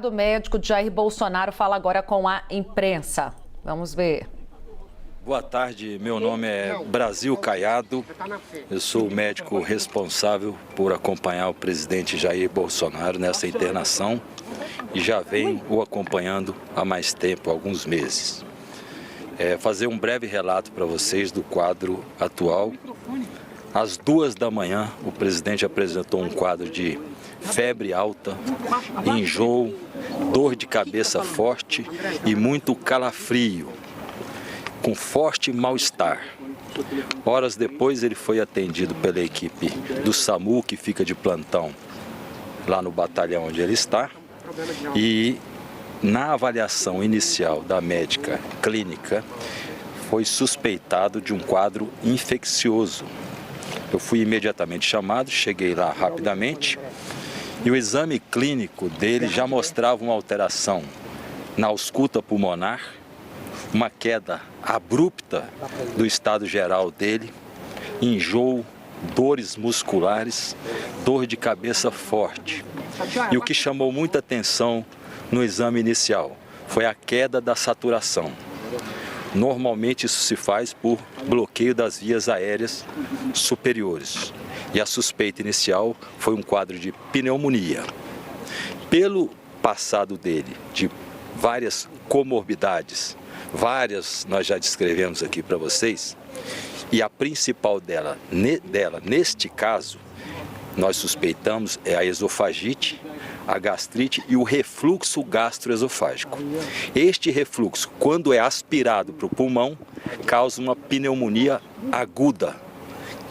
O médico Jair Bolsonaro fala agora com a imprensa. Vamos ver. Boa tarde, meu nome é Brasil Caiado, eu sou o médico responsável por acompanhar o presidente Jair Bolsonaro nessa internação e já venho o acompanhando há mais tempo, alguns meses. Fazer um breve relato para vocês do quadro atual. Às 2 da manhã, o presidente apresentou um quadro de febre alta, enjoo, dor de cabeça forte e muito calafrio, com forte mal-estar. Horas depois ele foi atendido pela equipe do SAMU, que fica de plantão lá no batalhão onde ele está, e na avaliação inicial da médica clínica foi suspeitado de um quadro infeccioso. Eu fui imediatamente chamado, cheguei lá rapidamente e o exame clínico dele já mostrava uma alteração na ausculta pulmonar, uma queda abrupta do estado geral dele, enjoo, dores musculares, dor de cabeça forte. E o que chamou muita atenção no exame inicial foi a queda da saturação. Normalmente isso se faz por bloqueio das vias aéreas superiores. E a suspeita inicial foi um quadro de pneumonia. Pelo passado dele, de várias comorbidades, várias nós já descrevemos aqui para vocês, e a principal dela, neste caso, nós suspeitamos é a esofagite, a gastrite e o refluxo gastroesofágico. Este refluxo, quando é aspirado para o pulmão, causa uma pneumonia aguda,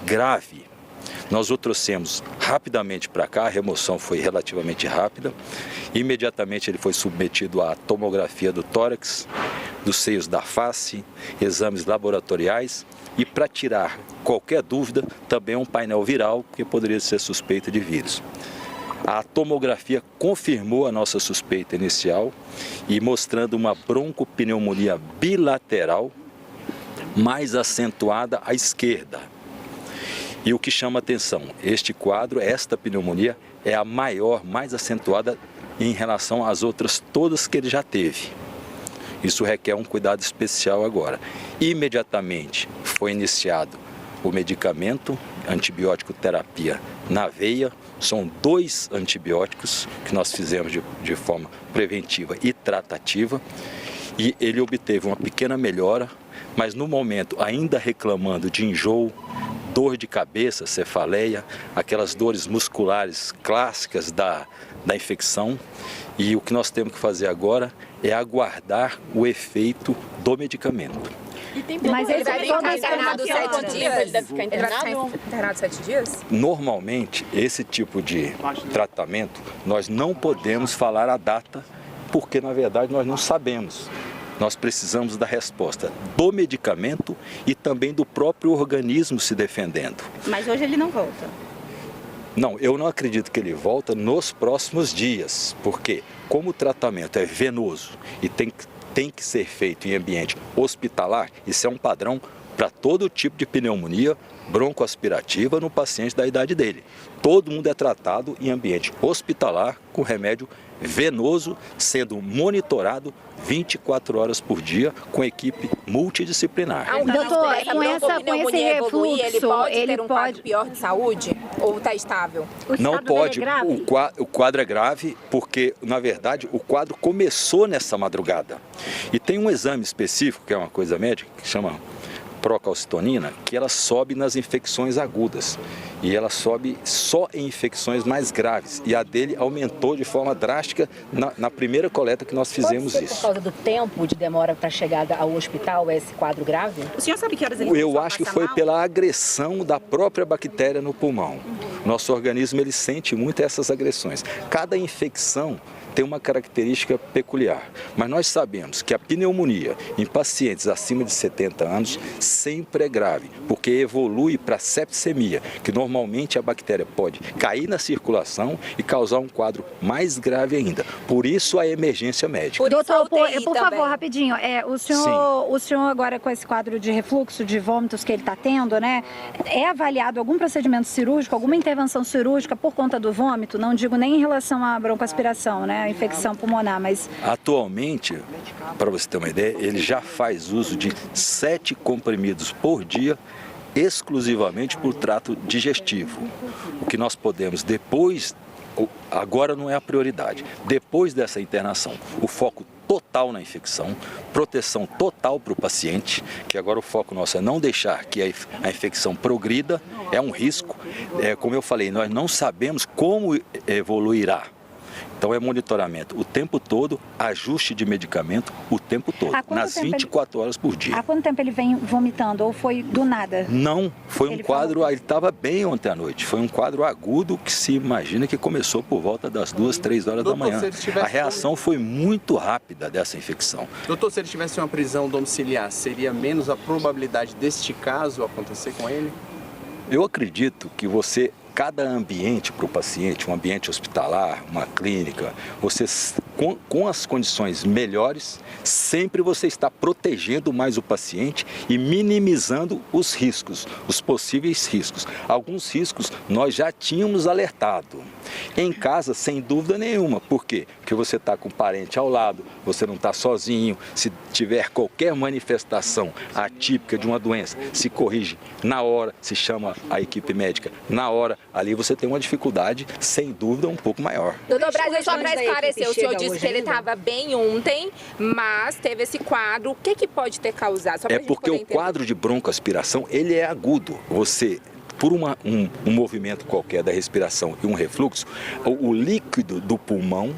grave. Nós o trouxemos rapidamente para cá, a remoção foi relativamente rápida. Imediatamente ele foi submetido à tomografia do tórax, dos seios da face, exames laboratoriais e, para tirar qualquer dúvida, também um painel viral, que poderia ser suspeita de vírus. A tomografia confirmou a nossa suspeita inicial e mostrando uma broncopneumonia bilateral mais acentuada à esquerda. E o que chama atenção, este quadro, esta pneumonia, é a maior, mais acentuada em relação às outras todas que ele já teve. Isso requer um cuidado especial agora. Imediatamente foi iniciado o medicamento, antibiótico terapia na veia. São 2 antibióticos que nós fizemos de forma preventiva e tratativa. E ele obteve uma pequena melhora, mas no momento ainda reclamando de enjoo, dor de cabeça, cefaleia, aquelas dores musculares clássicas da infecção. E o que nós temos que fazer agora é aguardar o efeito do medicamento. Mas ele vai ficar internado 7 dias? Ele deve ficar internado 7 dias? Normalmente, esse tipo de tratamento, nós não podemos falar a data, porque na verdade nós não sabemos. Nós precisamos da resposta do medicamento e também do próprio organismo se defendendo. Mas hoje ele não volta? Não, eu não acredito que ele volta nos próximos dias, porque como o tratamento é venoso e tem que ser feito em ambiente hospitalar, isso é um padrão para todo tipo de pneumonia broncoaspirativa no paciente da idade dele. Todo mundo é tratado em ambiente hospitalar com remédio venoso, sendo monitorado 24 horas por dia com equipe multidisciplinar. Doutor, com esse refluxo, ele pode ter um quadro pior de saúde ou está estável? Não pode. O quadro é grave porque, na verdade, o quadro começou nessa madrugada. E tem um exame específico, que é uma coisa médica, que chama procalcitonina, que ela sobe nas infecções agudas e ela sobe só em infecções mais graves, e a dele aumentou de forma drástica na primeira coleta que nós fizemos isso. Por causa do tempo de demora para a chegada ao hospital, esse quadro grave? O senhor sabe que horas ele Eu acho que foi pela agressão da própria bactéria no pulmão. Nosso organismo ele sente muito essas agressões. Cada infecção tem uma característica peculiar, mas nós sabemos que a pneumonia em pacientes acima de 70 anos sempre é grave, porque evolui para septicemia, que normalmente a bactéria pode cair na circulação e causar um quadro mais grave ainda. Por isso a emergência médica. Doutor, por favor, rapidinho, o senhor agora com esse quadro de refluxo, de vômitos que ele está tendo, né, é avaliado algum procedimento cirúrgico, alguma intervenção cirúrgica por conta do vômito? Não digo nem em relação à broncoaspiração, né? uma infecção pulmonar, mas... Atualmente, para você ter uma ideia, ele já faz uso de 7 comprimidos por dia, exclusivamente por trato digestivo. O que nós podemos depois, agora não é a prioridade, depois dessa internação, o foco total na infecção, proteção total para o paciente, que agora o foco nosso é não deixar que a infecção progrida, é um risco. Como eu falei, nós não sabemos como evoluirá. Então é monitoramento o tempo todo, ajuste de medicamento o tempo todo, nas 24 horas por dia. Há quanto tempo ele vem vomitando ou foi do nada? Não, foi um quadro, ele estava bem ontem à noite, foi um quadro agudo que se imagina que começou por volta das 2, 3 horas da manhã. A reação foi muito rápida dessa infecção. Doutor, se ele tivesse uma prisão domiciliar, seria menos a probabilidade deste caso acontecer com ele? Eu acredito que cada ambiente para o paciente, um ambiente hospitalar, uma clínica, você com as condições melhores, sempre você está protegendo mais o paciente e minimizando os riscos, os possíveis riscos. Alguns riscos nós já tínhamos alertado. Em casa, sem dúvida nenhuma. Por quê? Porque você está com o parente ao lado, você não está sozinho. Se tiver qualquer manifestação atípica de uma doença, se corrige na hora, se chama a equipe médica na hora. Ali você tem uma dificuldade, sem dúvida, um pouco maior. Doutor Brasil, só para esclarecer, o senhor disse que ele estava bem ontem, mas teve esse quadro. O que pode ter causado? É porque o quadro de broncoaspiração, ele é agudo. Por um movimento qualquer da respiração e um refluxo, o líquido do pulmão,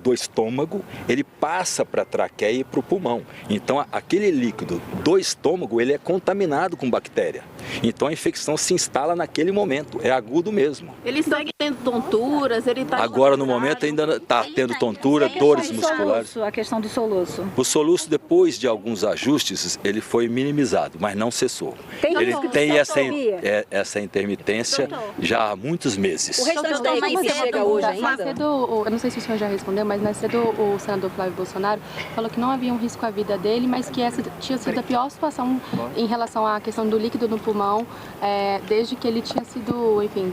do estômago, ele passa para a traqueia e para o pulmão. Então, aquele líquido do estômago, ele é contaminado com bactéria. Então, a infecção se instala naquele momento, é agudo mesmo. Ele segue tendo tonturas, ele está... Agora, no momento, ainda está tendo tontura, dores musculares. A questão do soluço. O soluço, depois de alguns ajustes, ele foi minimizado, mas não cessou. Ele tem essa intermitência já há muitos meses. O restante da equipe chega hoje ainda? Eu não sei se o senhor já respondeu, mas mais cedo o senador Flávio Bolsonaro falou que não havia um risco à vida dele, mas que essa tinha sido a pior situação em relação à questão do líquido no pulmão, desde que ele tinha sido, enfim,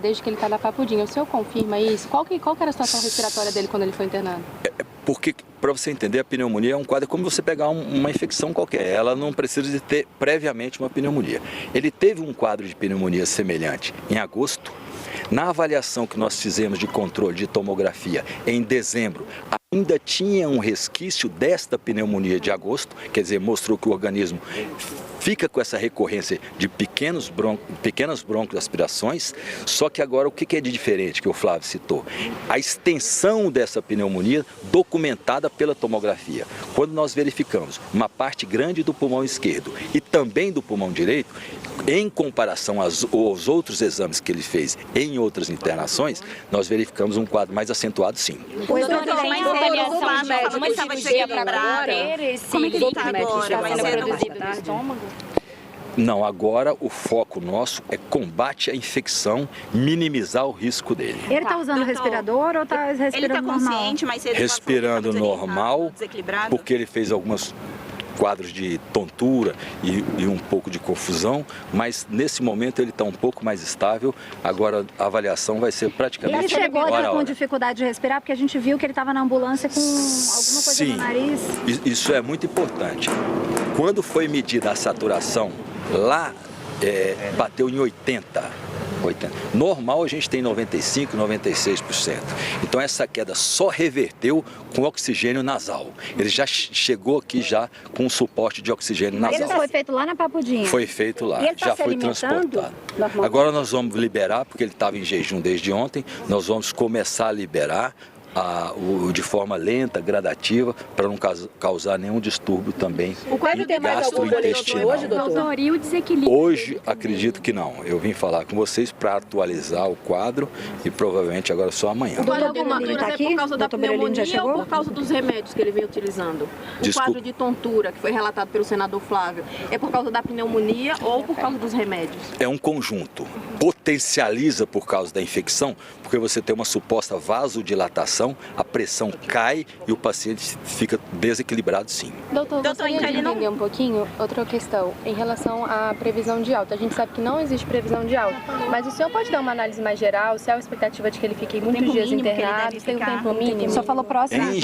desde que ele está na Papudinha. O senhor confirma isso? Qual que era a situação respiratória dele quando ele foi internado? Porque, para você entender, a pneumonia é um quadro como você pegar uma infecção qualquer. Ela não precisa de ter previamente uma pneumonia. Ele teve um quadro de pneumonia semelhante em agosto. Na avaliação que nós fizemos de controle de tomografia em dezembro, ainda tinha um resquício desta pneumonia de agosto, quer dizer, mostrou que o organismo fica com essa recorrência de pequenas broncoaspirações, só que agora o que é de diferente que o Flávio citou? A extensão dessa pneumonia documentada pela tomografia. Quando nós verificamos uma parte grande do pulmão esquerdo e também do pulmão direito, em comparação aos outros exames que ele fez em outras internações, nós verificamos um quadro mais acentuado, sim. Como é que seria para agora? Como é que ele está agora? Vai ser produzido no estômago? Não, agora o foco nosso é combate à infecção, minimizar o risco dele. Ele está usando respirador ou está respirando normal? Ele está consciente, mas ele respirando normal, porque ele fez alguns quadros de tontura e um pouco de confusão, mas nesse momento ele está um pouco mais estável. Agora a avaliação vai ser praticamente ele chegou aqui com dificuldade de respirar, porque a gente viu que ele estava na ambulância com alguma coisa no nariz. Isso é muito importante. Quando foi medida a saturação, lá bateu em 80. Normal a gente tem 95%, 96%. Então essa queda só reverteu com oxigênio nasal. Ele já chegou aqui já com suporte de oxigênio nasal. Ele foi feito lá na Papudinha? Foi feito lá, já foi transportado. Normalmente? Agora nós vamos liberar, porque ele estava em jejum desde ontem, nós vamos começar a liberar de forma lenta, gradativa, para não causar nenhum distúrbio também gastrointestinal. Hoje, doutor? E o desequilíbrio? Hoje, acredito que não. Eu vim falar com vocês para atualizar o quadro e provavelmente agora só amanhã. O doutor Berolino está aqui? Por causa da pneumonia ou por causa dos remédios que ele vem utilizando? O quadro de tontura que foi relatado pelo senador Flávio, é por causa da pneumonia ou por causa dos remédios? É um conjunto. potencializa por causa da infecção, porque você tem uma suposta vasodilatação, a pressão cai e o paciente fica desequilibrado, sim. Doutor, gostaria de entender um pouquinho outra questão em relação à previsão de alta. A gente sabe que não existe previsão de alta, mas o senhor pode dar uma análise mais geral, se há a expectativa de que ele fique muitos dias internado, tem um tempo mínimo? Só falou próximo. Em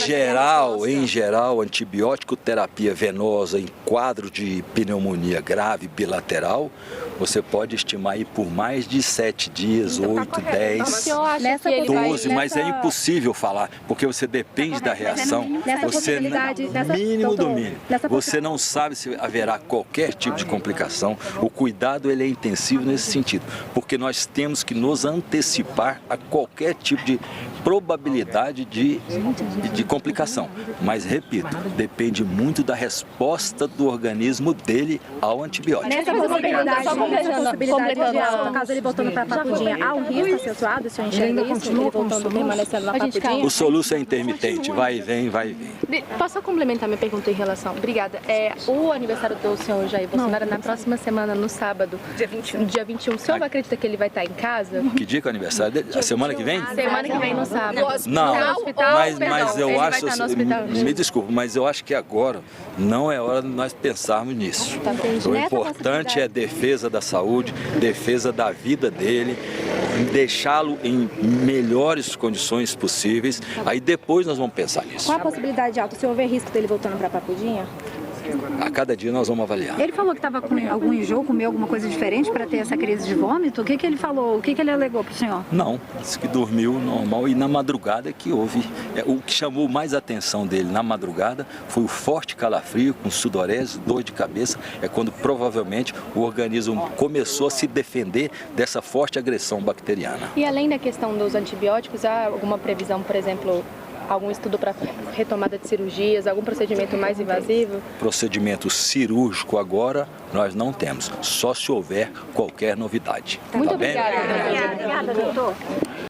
geral, antibiótico terapia venosa em quadro de pneumonia grave bilateral, você pode estimar aí por mais de 7 dias, 8, 10, 12, mas é impossível falar, porque você depende da reação, você mínimo do mínimo. Você não sabe se haverá qualquer tipo de complicação. O cuidado ele é intensivo nesse sentido, porque nós temos que nos antecipar a qualquer tipo de probabilidade de complicação. Mas, repito, depende muito da resposta do organismo dele ao antibiótico. Nessa possibilidade de alta, caso ele voltando para a Papudinha, há um risco associado? O senhor enxerga isso? Ele voltando, permanecendo na Papudinha? O soluço é intermitente, vai e vem, vai e vem. Posso só complementar minha pergunta em relação? Obrigada. O aniversário do senhor Jair Bolsonaro é na próxima semana, no sábado, dia 21. O senhor acredita que ele vai estar em casa? Que dia que é o aniversário dele? A semana que vem? Semana que vem, no sábado. Não, mas eu acho, me desculpe, mas eu acho que agora não é hora de nós pensarmos nisso. O importante é a defesa da saúde, defesa da vida dele, deixá-lo em melhores condições possíveis, aí depois nós vamos pensar nisso. Qual a possibilidade alta? Se houver risco dele voltando para a Papudinha? A cada dia nós vamos avaliar. Ele falou que estava com algum enjoo, comeu alguma coisa diferente para ter essa crise de vômito? O que ele falou? O que ele alegou para o senhor? Não, disse que dormiu normal e na madrugada que houve. O que chamou mais a atenção dele na madrugada foi o forte calafrio com sudorese, dor de cabeça. É quando provavelmente o organismo começou a se defender dessa forte agressão bacteriana. E além da questão dos antibióticos, há alguma previsão, por exemplo, algum estudo para retomada de cirurgias, algum procedimento mais invasivo? Procedimento cirúrgico agora nós não temos, só se houver qualquer novidade. Muito tá bem? obrigada. Obrigada, doutor.